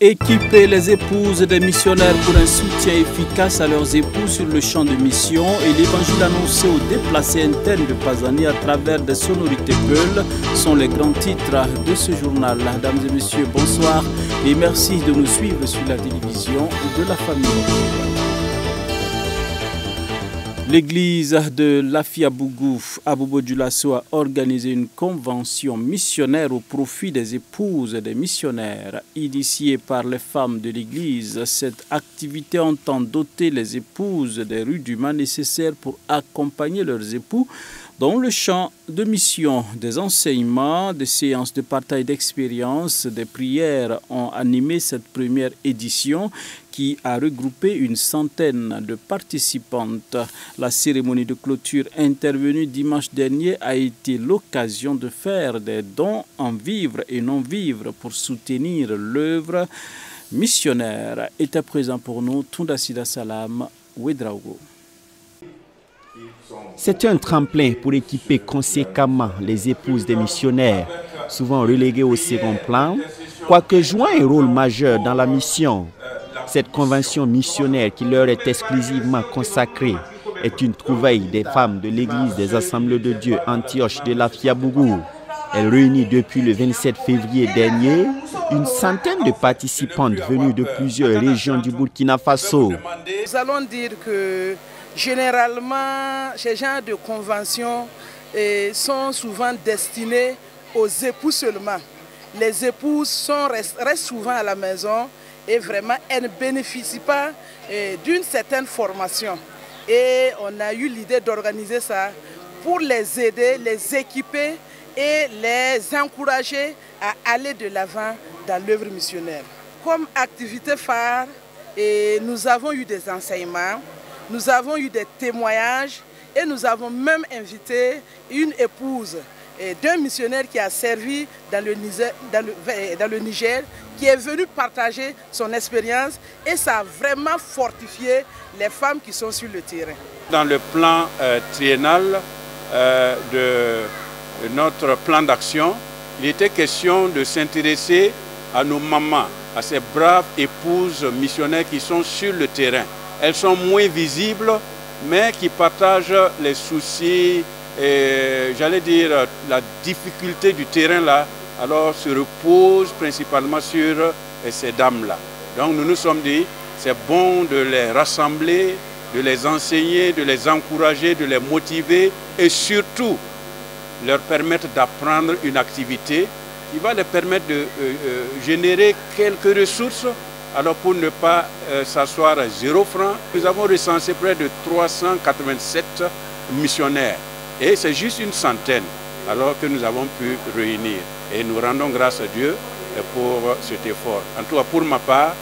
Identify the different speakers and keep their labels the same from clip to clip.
Speaker 1: Équiper les épouses des missionnaires pour un soutien efficace à leurs époux sur le champ de mission et l'évangile annoncé aux déplacés internes de Pazani à travers des sonorités Peul sont les grands titres de ce journal. Mesdames et messieurs, bonsoir et merci de nous suivre sur la télévision de la famille. L'église de Lafiabougou à Bobo-Dioulasso a organisé une convention missionnaire au profit des épouses des missionnaires. Initiée par les femmes de l'église, cette activité entend doter les épouses des rudiments nécessaires pour accompagner leurs époux dans le champ de mission. Des enseignements, des séances de partage d'expériences, des prières ont animé cette première édition qui a regroupé une centaine de participantes. La cérémonie de clôture intervenue dimanche dernier a été l'occasion de faire des dons en vivre et non vivre pour soutenir l'œuvre missionnaire. Était présent pour nous Tunda Sida Salam Ouedraogo.
Speaker 2: C'est un tremplin pour équiper conséquemment les épouses des missionnaires, souvent reléguées au second plan, quoique jouant un rôle majeur dans la mission. Cette convention missionnaire qui leur est exclusivement consacrée est une trouvaille des femmes de l'église des Assemblées de Dieu Antioche de Lafiabougou. Elle réunit depuis le 27 février dernier une centaine de participantes venues de plusieurs régions du Burkina Faso.
Speaker 3: Nous allons dire que généralement, ces genres de conventions sont souvent destinées aux époux seulement. Les épouses restent souvent à la maison et vraiment elles ne bénéficient pas d'une certaine formation. Et on a eu l'idée d'organiser ça pour les aider, les équiper et les encourager à aller de l'avant dans l'œuvre missionnaire. Comme activité phare, nous avons eu des enseignements, nous avons eu des témoignages et nous avons même invité une épouse d'un missionnaire qui a servi dans le Niger, qui est venu partager son expérience et ça a vraiment fortifié les femmes qui sont sur le terrain.
Speaker 4: Dans le plan triennal de notre plan d'action, il était question de s'intéresser à nos mamans, à ces braves épouses missionnaires qui sont sur le terrain. Elles sont moins visibles, mais qui partagent les soucis et, j'allais dire, la difficulté du terrain là, alors se repose principalement sur ces dames-là. Donc nous nous sommes dit, c'est bon de les rassembler, de les enseigner, de les encourager, de les motiver et surtout leur permettre d'apprendre une activité qui va leur permettre de générer quelques ressources. Alors pour ne pas s'asseoir à 0 franc, nous avons recensé près de 387 missionnaires. Et c'est juste une centaine alors que nous avons pu réunir. Et nous rendons grâce à Dieu pour cet effort. En tout cas, pour ma part,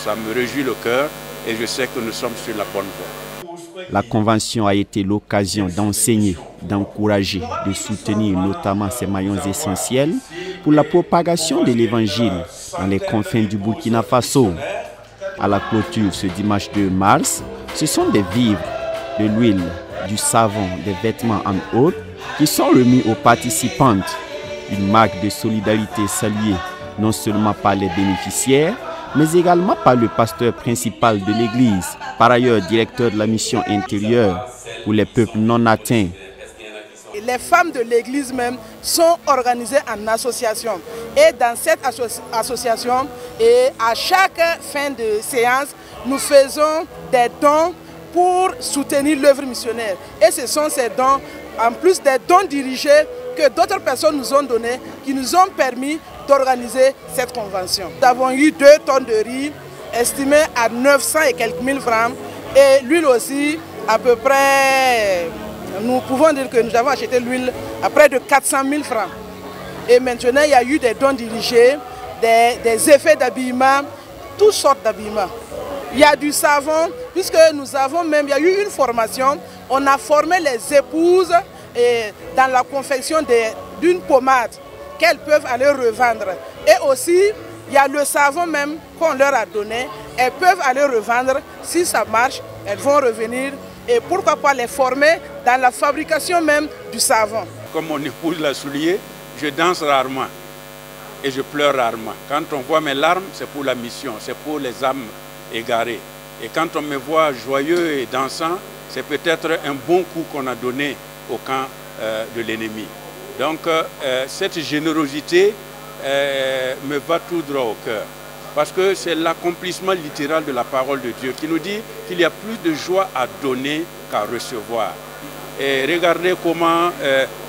Speaker 4: ça me réjouit le cœur et je sais que nous sommes sur la bonne voie.
Speaker 2: La convention a été l'occasion d'enseigner, d'encourager, de soutenir notamment ces maillons essentiels pour la propagation de l'évangile dans les confins du Burkina Faso. À la clôture ce dimanche 2 mars, ce sont des vivres, de l'huile, du savon, des vêtements en autres qui sont remis aux participantes. Une marque de solidarité saluée non seulement par les bénéficiaires, mais également par le pasteur principal de l'église, par ailleurs directeur de la mission intérieure pour les peuples non atteints.
Speaker 3: Les femmes de l'église même sont organisées en association. Et dans cette association, à chaque fin de séance, nous faisons des dons pour soutenir l'œuvre missionnaire. Et ce sont ces dons, en plus des dons dirigés, que d'autres personnes nous ont donnés, qui nous ont permis d'organiser cette convention. Nous avons eu 2 tonnes de riz, estimées à 900 et quelques mille francs, et l'huile aussi, à peu près, nous pouvons dire que nous avons acheté l'huile à près de 400 000 francs. Et maintenant, il y a eu des dons dirigés, des effets d'habillement, toutes sortes d'habillements. Il y a du savon, puisque nous avons même, il y a eu une formation, on a formé les épouses dans la confection d'une pommade qu'elles peuvent aller revendre. Et aussi, il y a le savon même qu'on leur a donné, elles peuvent aller revendre, si ça marche, elles vont revenir. Et pourquoi pas les former dans la fabrication même du savon.
Speaker 4: Comme mon épouse l'a souligné, je danse rarement. et je pleure rarement. Quand on voit mes larmes, c'est pour la mission, c'est pour les âmes égarées. Et quand on me voit joyeux et dansant, c'est peut-être un bon coup qu'on a donné au camp de l'ennemi. Donc cette générosité me va tout droit au cœur. Parce que c'est l'accomplissement littéral de la parole de Dieu qui nous dit qu'il y a plus de joie à donner qu'à recevoir. Et regardez comment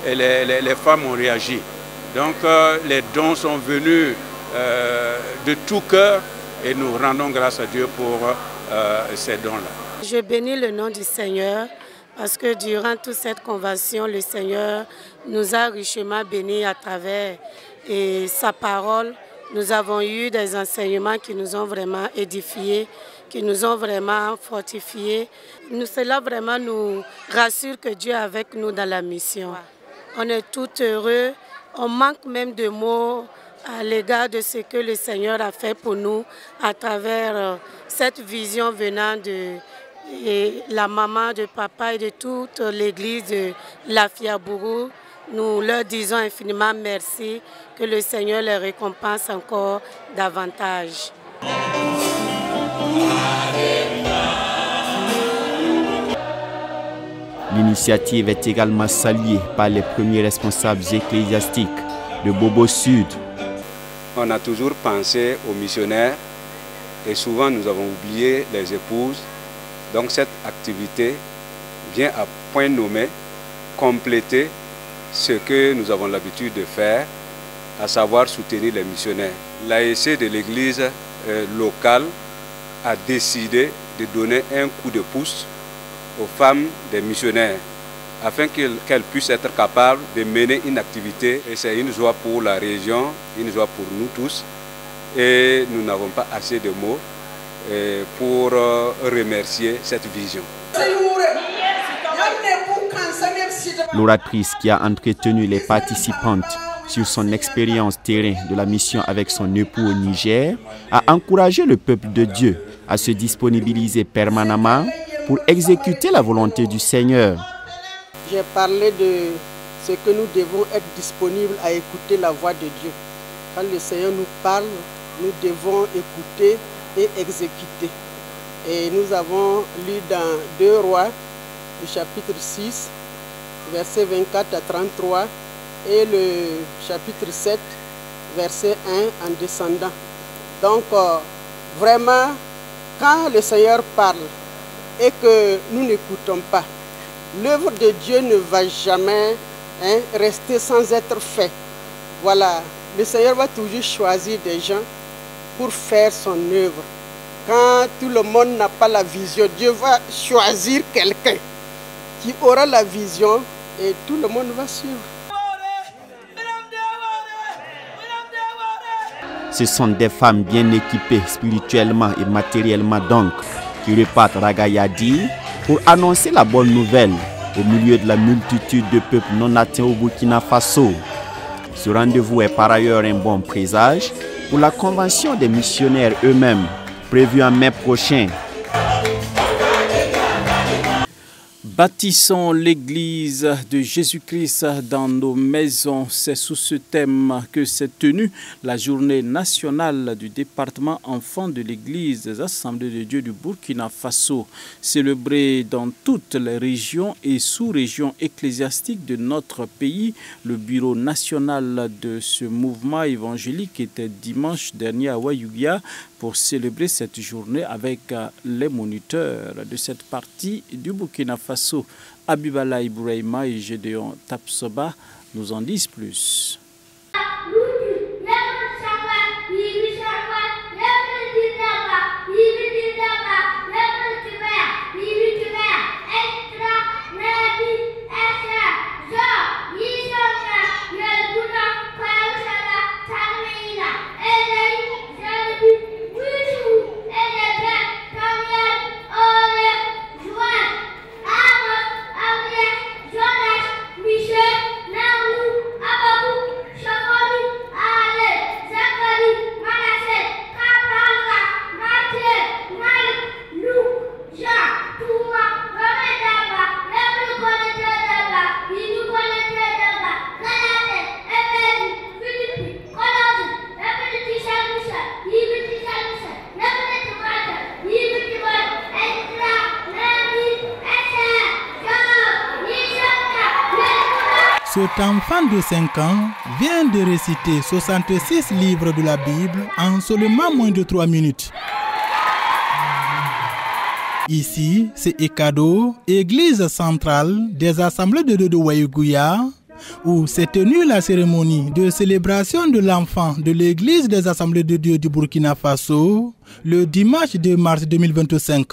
Speaker 4: les femmes ont réagi. Donc les dons sont venus de tout cœur et nous rendons grâce à Dieu pour ces dons-là.
Speaker 5: Je bénis le nom du Seigneur parce que durant toute cette convention, le Seigneur nous a richement bénis à travers sa parole. Nous avons eu des enseignements qui nous ont vraiment édifiés, qui nous ont vraiment fortifiés. Cela vraiment nous rassure que Dieu est avec nous dans la mission. On est tout heureux, on manque même de mots à l'égard de ce que le Seigneur a fait pour nous à travers cette vision venant de la maman, de papa et de toute l'église de Lafiabougou. Nous leur disons infiniment merci, que le Seigneur les récompense encore davantage.
Speaker 2: L'initiative est également saluée par les premiers responsables ecclésiastiques de Bobo Sud.
Speaker 6: On a toujours pensé aux missionnaires et souvent nous avons oublié les épouses. Donc cette activité vient à point nommé compléter ce que nous avons l'habitude de faire, à savoir soutenir les missionnaires. L'AEC de l'église locale a décidé de donner un coup de pouce aux femmes des missionnaires afin qu'elles puissent être capables de mener une activité. Et c'est une joie pour la région, une joie pour nous tous. Et nous n'avons pas assez de mots pour remercier cette vision.
Speaker 2: L'oratrice qui a entretenu les participantes sur son expérience terrain de la mission avec son époux au Niger a encouragé le peuple de Dieu à se disponibiliser permanemment pour exécuter la volonté du Seigneur.
Speaker 7: J'ai parlé de ce que nous devons être disponibles à écouter la voix de Dieu. Quand le Seigneur nous parle, nous devons écouter et exécuter. Et nous avons lu dans 2 Rois, le chapitre 6, versets 24 à 33, et le chapitre 7, verset 1 en descendant. Donc, vraiment, quand le Seigneur parle et que nous n'écoutons pas, l'œuvre de Dieu ne va jamais rester sans être faite. Voilà, le Seigneur va toujours choisir des gens pour faire son œuvre. Quand tout le monde n'a pas la vision, Dieu va choisir quelqu'un qui aura la vision et tout le monde va suivre.
Speaker 2: Ce sont des femmes bien équipées spirituellement et matériellement donc qui repartent Ragayadi pour annoncer la bonne nouvelle au milieu de la multitude de peuples non atteints au Burkina Faso. Ce rendez-vous est par ailleurs un bon présage pour la convention des missionnaires eux-mêmes, prévue en mai prochain.
Speaker 1: Bâtissons l'église de Jésus-Christ dans nos maisons. C'est sous ce thème que s'est tenue la journée nationale du département enfants de l'église des Assemblées de Dieu du Burkina Faso, célébrée dans toutes les régions et sous-régions ecclésiastiques de notre pays. Le bureau national de ce mouvement évangélique était dimanche dernier à Ouayouguia pour célébrer cette journée avec les moniteurs de cette partie du Burkina Faso. Abibala Ibrahima et Gédéon Tapsoba nous en disent plus.
Speaker 8: Cet enfant de 5 ans vient de réciter 66 livres de la Bible en seulement moins de 3 minutes. Ici, c'est Ekado, église centrale des assemblées de Dieu de Waïgouya, où s'est tenue la cérémonie de célébration de l'enfant de l'église des assemblées de Dieu du Burkina Faso le dimanche 2 mars 2025.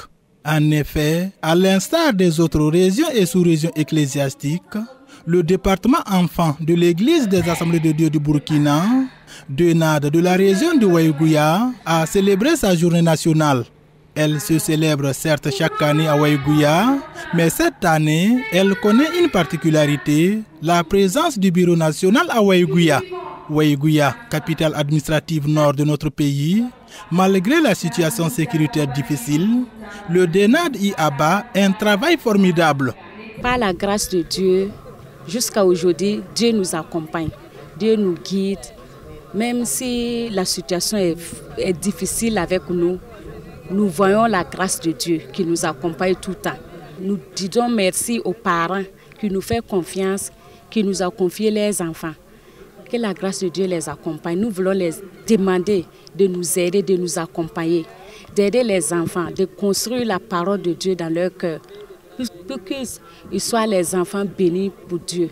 Speaker 8: En effet, à l'instar des autres régions et sous-régions ecclésiastiques, le département enfant de l'église des assemblées de Dieu du Burkina, DENAD de la région de Waïgouya, a célébré sa journée nationale. Elle se célèbre certes chaque année à Waïgouya, mais cette année, elle connaît une particularité, la présence du bureau national à Waïgouya. Waïgouya, capitale administrative nord de notre pays, malgré la situation sécuritaire difficile, le DENAD y abat un travail formidable.
Speaker 9: Par la grâce de Dieu, jusqu'à aujourd'hui, Dieu nous accompagne, Dieu nous guide. Même si la situation est difficile avec nous, nous voyons la grâce de Dieu qui nous accompagne tout le temps. Nous disons merci aux parents qui nous font confiance, qui nous ont confié leurs enfants. Que la grâce de Dieu les accompagne. Nous voulons les demander de nous aider, de nous accompagner, d'aider les enfants, de construire la parole de Dieu dans leur cœur, pour qu'ils soient les enfants bénis pour Dieu.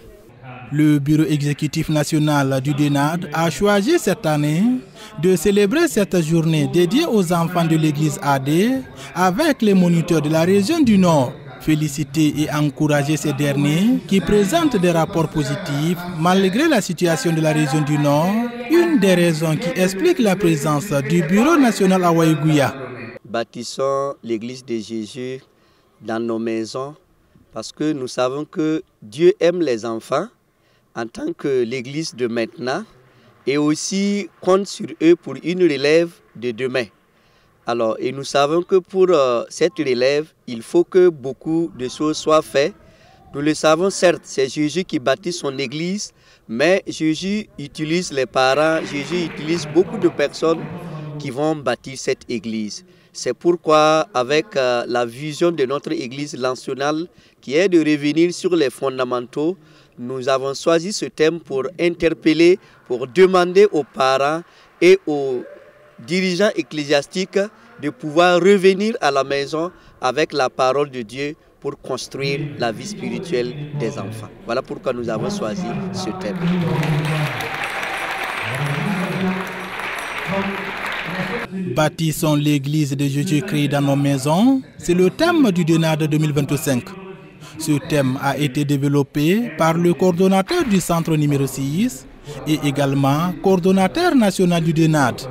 Speaker 8: Le bureau exécutif national du DENAD a choisi cette année de célébrer cette journée dédiée aux enfants de l'église AD avec les moniteurs de la région du Nord. Féliciter et encourager ces derniers qui présentent des rapports positifs malgré la situation de la région du Nord, une des raisons qui explique la présence du bureau national à Waïgouya.
Speaker 10: Bâtissons l'église de Jésus dans nos maisons parce que nous savons que Dieu aime les enfants en tant que l'église de maintenant et aussi compte sur eux pour une relève de demain. Alors, et nous savons que pour cette relève, il faut que beaucoup de choses soient faites. Nous le savons, certes, c'est Jésus qui bâtit son église, mais Jésus utilise les parents, Jésus utilise beaucoup de personnes qui vont bâtir cette église. C'est pourquoi, avec la vision de notre église nationale, qui est de revenir sur les fondamentaux, nous avons choisi ce thème pour interpeller, pour demander aux parents et aux dirigeants ecclésiastiques de pouvoir revenir à la maison avec la parole de Dieu pour construire la vie spirituelle des enfants. Voilà pourquoi nous avons choisi ce thème.
Speaker 8: Bâtissons l'église de Jésus-Christ dans nos maisons, c'est le thème du DENAD 2025. Ce thème a été développé par le coordonnateur du centre numéro 6 et également coordonnateur national du DENAD.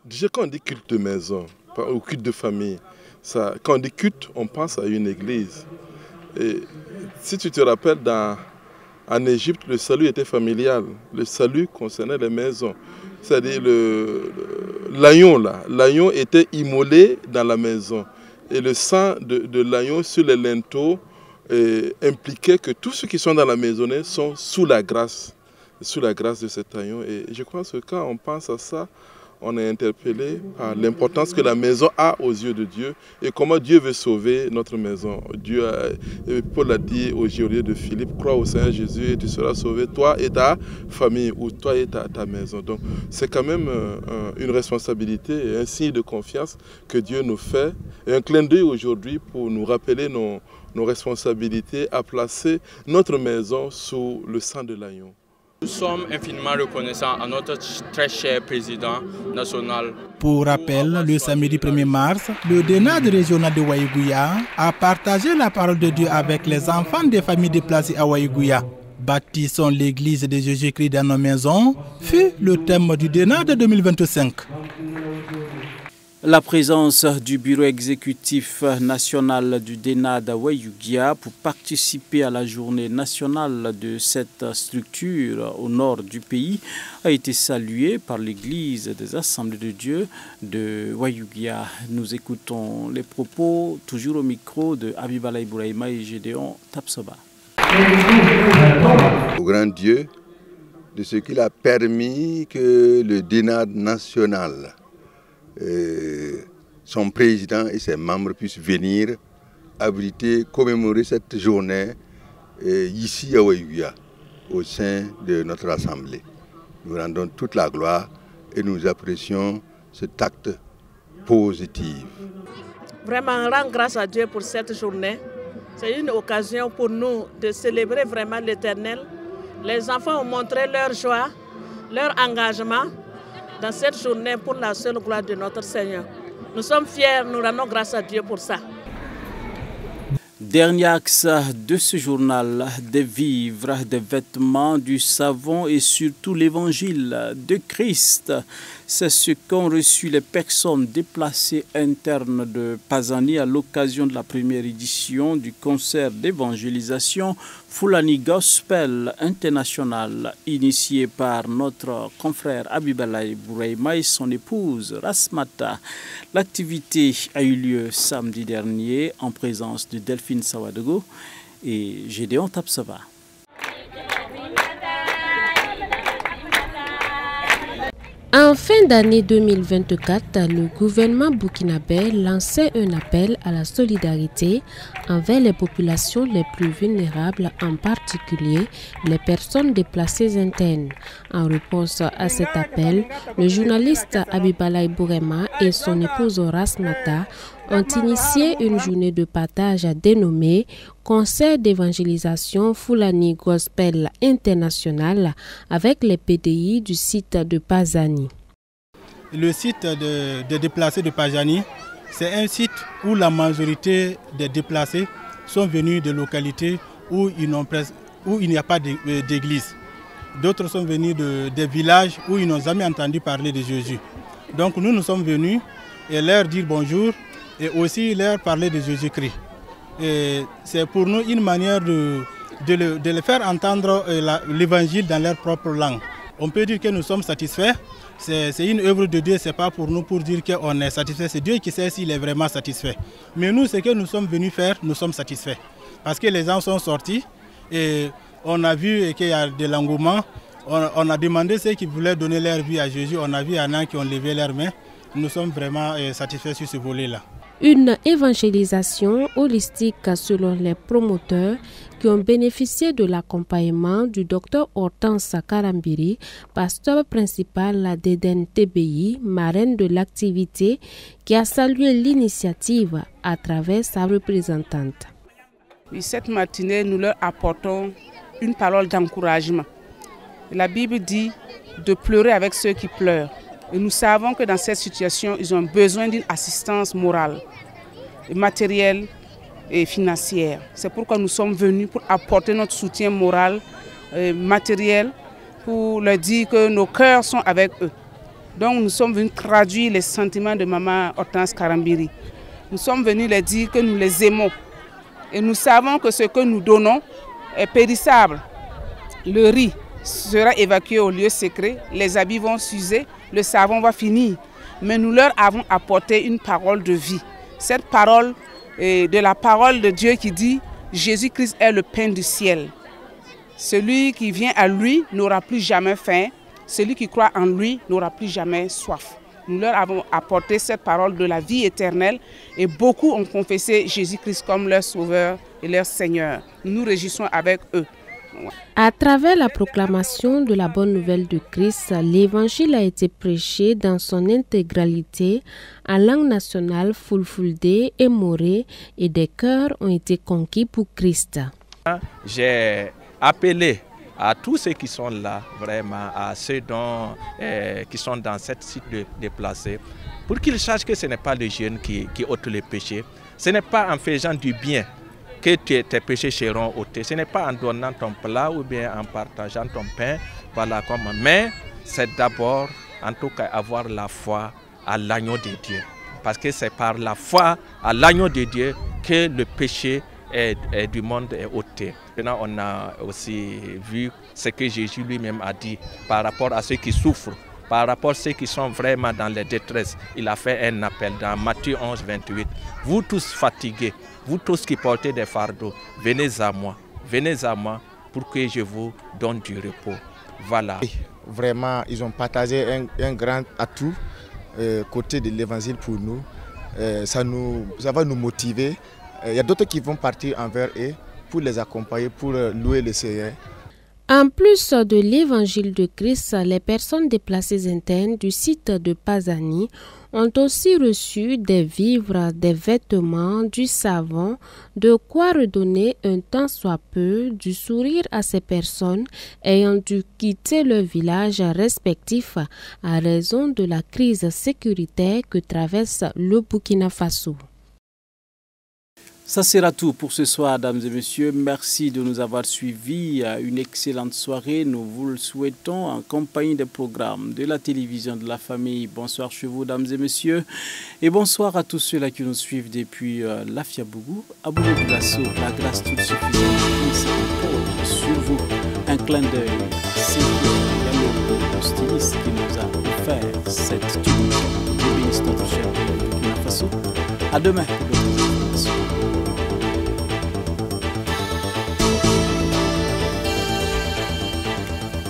Speaker 11: Déjà quand on dit culte de maison ou culte de famille, quand on dit culte, on pense à une église. Et si tu te rappelles, en Égypte, le salut était familial. Le salut concernait les maisons. C'est-à-dire l'agneau était immolé dans la maison. Et le sang de l'agneau sur les linteaux impliquait que tous ceux qui sont dans la maisonnée sont sous la grâce de cet agneau. Et je crois que quand on pense à ça, on est interpellé par l'importance que la maison a aux yeux de Dieu et comment Dieu veut sauver notre maison. Paul a dit au geôlier de Philippe, crois au Seigneur Jésus et tu seras sauvé, toi et ta famille, ou toi et ta maison. Donc c'est quand même une responsabilité et un signe de confiance que Dieu nous fait et un clin d'œil aujourd'hui pour nous rappeler nos responsabilités à placer notre maison sous le sang de l'agneau.
Speaker 12: Nous sommes infiniment reconnaissants à notre très cher président national.
Speaker 8: Pour rappel, le samedi 1er mars, le DENAD régional de Waïgouya a partagé la parole de Dieu avec les enfants des familles déplacées à Waïgouya. Bâtissons l'église de Jésus-Christ dans nos maisons fut le thème du DENAD 2025.
Speaker 1: La présence du bureau exécutif national du DENAD à Waïgouya pour participer à la journée nationale de cette structure au nord du pays a été saluée par l'église des Assemblées de Dieu de Waïgouya. Nous écoutons les propos toujours au micro de Abibala Ibrahima et Gédéon Tapsoba.
Speaker 13: Au grand Dieu de ce qu'il a permis que le DENAD national, son président et ses membres puissent venir abriter, commémorer cette journée ici à Waïgouya. au sein de notre Assemblée. Nous rendons toute la gloire et nous apprécions cet acte positif.
Speaker 14: Vraiment, on rend grâce à Dieu pour cette journée. C'est une occasion pour nous de célébrer vraiment l'Éternel. Les enfants ont montré leur joie, leur engagement dans cette journée pour la seule gloire de notre Seigneur. Nous sommes fiers, nous rendons grâce à Dieu pour ça.
Speaker 1: Dernier axe de ce journal, des vivres, des vêtements, du savon et surtout l'évangile de Christ. C'est ce qu'ont reçu les personnes déplacées internes de Pazani à l'occasion de la première édition du concert d'évangélisation Fulani Gospel International, initié par notre confrère Abibalaï Bouraïma et son épouse Rasmata. L'activité a eu lieu samedi dernier en présence de Delphine Sawadogo et Gédéon Tapsava.
Speaker 15: En fin d'année 2024, le gouvernement burkinabé lançait un appel à la solidarité envers les populations les plus vulnérables, en particulier les personnes déplacées internes. En réponse à cet appel, le journaliste Abibalaï Bouraïma et son épouse Rasmata ont initié une journée de partage dénommée Concert d'évangélisation Fulani Gospel International avec les PDI du site de Pazani.
Speaker 8: Le site des déplacés de Pazani, c'est un site où la majorité des déplacés sont venus de localités où il n'y a pas d'église. D'autres sont venus des villages où ils n'ont jamais entendu parler de Jésus. Donc nous sommes venus et leur dire bonjour et aussi leur parler de Jésus-Christ. C'est pour nous une manière de les faire entendre l'évangile dans leur propre langue. On peut dire que nous sommes satisfaits. C'est une œuvre de Dieu, ce n'est pas pour nous pour dire qu'on est satisfait. C'est Dieu qui sait s'il est vraiment satisfait. Mais nous, ce que nous sommes venus faire, nous sommes satisfaits. Parce que les gens sont sortis et on a vu qu'il y a de l'engouement. On a demandé ceux qui voulaient donner leur vie à Jésus. On a vu un an qui ont levé leurs mains. Nous sommes vraiment satisfaits sur ce volet-là.
Speaker 15: Une évangélisation holistique selon les promoteurs qui ont bénéficié de l'accompagnement du docteur Hortense Karambiri, pasteur principal d'Eden TBI, marraine de l'activité, qui a salué l'initiative à travers sa représentante.
Speaker 16: Et cette matinée, nous leur apportons une parole d'encouragement. La Bible dit de pleurer avec ceux qui pleurent. Et nous savons que dans cette situation, ils ont besoin d'une assistance morale, matérielle et financière. C'est pourquoi nous sommes venus pour apporter notre soutien moral et matériel, pour leur dire que nos cœurs sont avec eux. Donc nous sommes venus traduire les sentiments de maman Hortense Karambiri. Nous sommes venus leur dire que nous les aimons. Et nous savons que ce que nous donnons est périssable. Le riz sera évacué au lieu secret, les habits vont s'user, le savon va finir. Mais nous leur avons apporté une parole de vie. Cette parole est de la parole de Dieu qui dit « Jésus-Christ est le pain du ciel ». Celui qui vient à lui n'aura plus jamais faim. Celui qui croit en lui n'aura plus jamais soif. Nous leur avons apporté cette parole de la vie éternelle et beaucoup ont confessé Jésus-Christ comme leur sauveur et leur Seigneur. Nous nous réjouissons avec eux.
Speaker 15: À travers la proclamation de la bonne nouvelle de Christ, l'évangile a été prêché dans son intégralité en langue nationale Fulfulde et Moré et des cœurs ont été conquis pour Christ.
Speaker 17: J'ai appelé à tous ceux qui sont là, vraiment, à ceux qui sont dans cette site déplacé, pour qu'ils sachent que ce n'est pas les jeunes qui ôtent les péchés, ce n'est pas en faisant du bien que tes péchés seront ôtés. Ce n'est pas en donnant ton plat ou bien en partageant ton pain, voilà comment. Mais c'est d'abord, en tout cas, avoir la foi à l'agneau de Dieu. Parce que c'est par la foi à l'agneau de Dieu que le péché du monde est ôté. Maintenant, on a aussi vu ce que Jésus lui-même a dit par rapport à ceux qui souffrent, par rapport à ceux qui sont vraiment dans la détresse. Il a fait un appel dans Matthieu 11, 28. Vous tous fatigués, vous tous qui portez des fardeaux, venez à moi pour que je vous donne du repos. Voilà.
Speaker 18: Vraiment, ils ont partagé un grand atout côté de l'évangile pour nous. Ça va nous motiver. Il y a d'autres qui vont partir envers eux pour les accompagner, pour louer le Seigneur.
Speaker 15: En plus de l'évangile de Christ, les personnes déplacées internes du site de Pazani ont aussi reçu des vivres, des vêtements, du savon, de quoi redonner un tant soit peu du sourire à ces personnes ayant dû quitter leur village respectif à raison de la crise sécuritaire que traverse le Burkina Faso.
Speaker 1: Ça sera tout pour ce soir, dames et messieurs. Merci de nous avoir suivis. Une excellente soirée. Nous vous le souhaitons en compagnie des programmes de la télévision de la famille. Bonsoir chez vous, dames et messieurs. Et bonsoir à tous ceux-là qui nous suivent depuis l'Afia-Bougou. Aboubou-Dulasso, la grâce toute suffisante qui repose sur vous. Un clin d'œil. C'est le styliste qui nous a offert cette tunique. Je bénisse notre cher Burkina Faso. À demain.